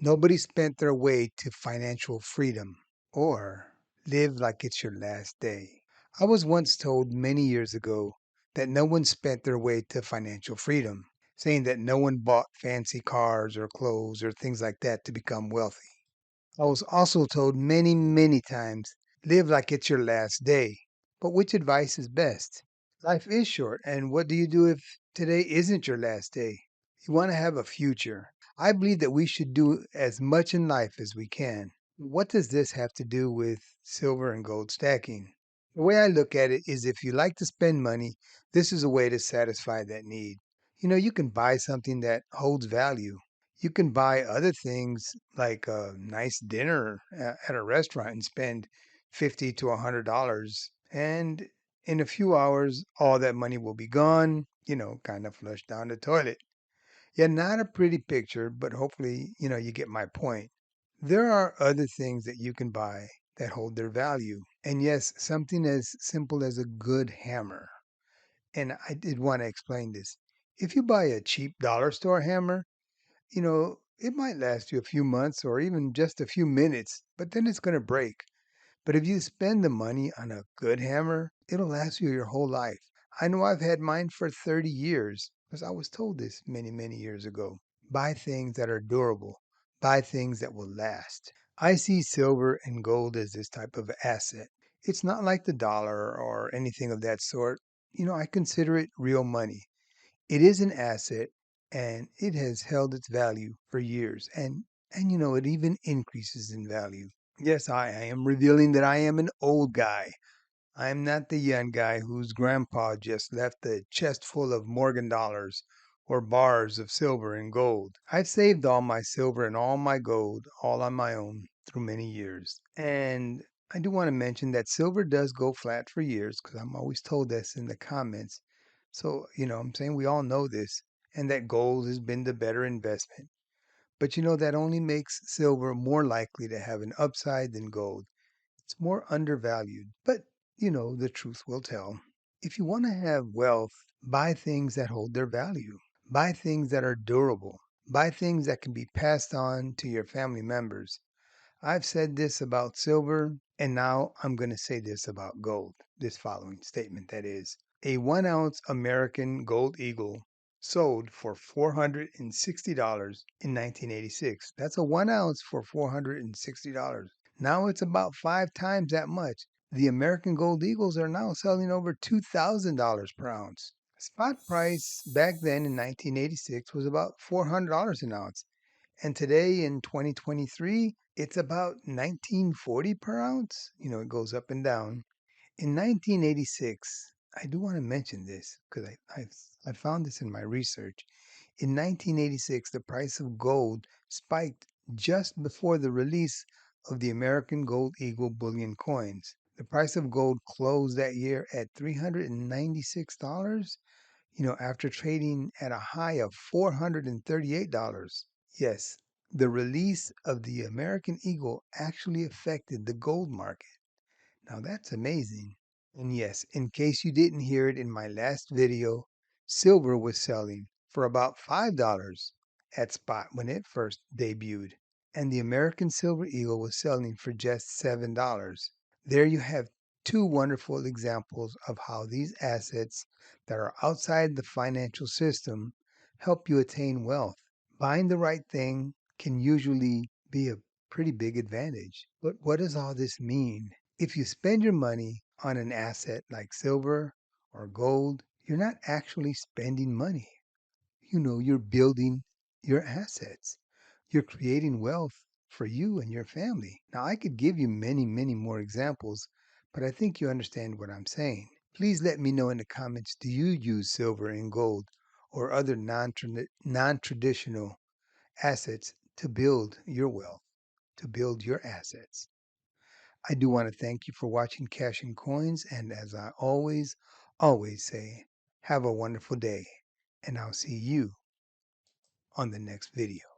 Nobody spent their way to financial freedom or live like it's your last day. I was once told many years ago that no one spent their way to financial freedom, saying that no one bought fancy cars or clothes or things like that to become wealthy. I was also told many, many times, live like it's your last day. But which advice is best? Life is short, and what do you do if today isn't your last day? You want to have a future. I believe that we should do as much in life as we can. What does this have to do with silver and gold stacking? The way I look at it is if you like to spend money, this is a way to satisfy that need. You can buy something that holds value. You can buy other things like a nice dinner at a restaurant and spend 50 to $100. And in a few hours, all that money will be gone, kind of flushed down the toilet. Yeah, not a pretty picture, but hopefully, you get my point. There are other things that you can buy that hold their value. And yes, something as simple as a good hammer. And I did want to explain this. If you buy a cheap dollar store hammer, it might last you a few months or even just a few minutes, but then it's going to break. But if you spend the money on a good hammer, it'll last you your whole life. I know I've had mine for 30 years because I was told this many, many years ago. Buy things that are durable, buy things that will last. I see silver and gold as this type of asset. It's not like the dollar or anything of that sort. I consider it real money. It is an asset and it has held its value for years and it even increases in value. Yes, I am revealing that I am an old guy. I am not the young guy whose grandpa just left a chest full of Morgan dollars or bars of silver and gold. I've saved all my silver and all my gold all on my own through many years. And I do want to mention that silver does go flat for years because I'm always told this in the comments. So, I'm saying we all know this and that gold has been the better investment. But that only makes silver more likely to have an upside than gold. It's more undervalued, but the truth will tell. If you want to have wealth, buy things that hold their value. Buy things that are durable. Buy things that can be passed on to your family members. I've said this about silver, and now I'm going to say this about gold. This following statement that is, a 1 ounce American gold eagle sold for $460 in 1986. That's a 1 ounce for $460. Now it's about 5 times that much. The American gold eagles are now selling over $2,000 per ounce. Spot price back then in 1986 was about $400 an ounce. And today in 2023, it's about 1940 per ounce. It goes up and down. In 1986, I do want to mention this because I found this in my research. In 1986, the price of gold spiked just before the release of the American Gold Eagle bullion coins. The price of gold closed that year at $396, after trading at a high of $438. Yes, the release of the American Eagle actually affected the gold market. Now that's amazing. And yes, in case you didn't hear it in my last video, silver was selling for about $5 at spot when it first debuted, and the American Silver Eagle was selling for just $7. There you have two wonderful examples of how these assets that are outside the financial system help you attain wealth. Buying the right thing can usually be a pretty big advantage. But what does all this mean? If you spend your money on an asset like silver or gold, you're not actually spending money. You're building your assets. You're creating wealth for you and your family. Now, I could give you many, many more examples, but I think you understand what I'm saying. Please let me know in the comments, do you use silver and gold or other non-traditional assets to build your wealth, to build your assets? I do want to thank you for watching Cash and Coins, and as I always, always say, have a wonderful day, and I'll see you on the next video.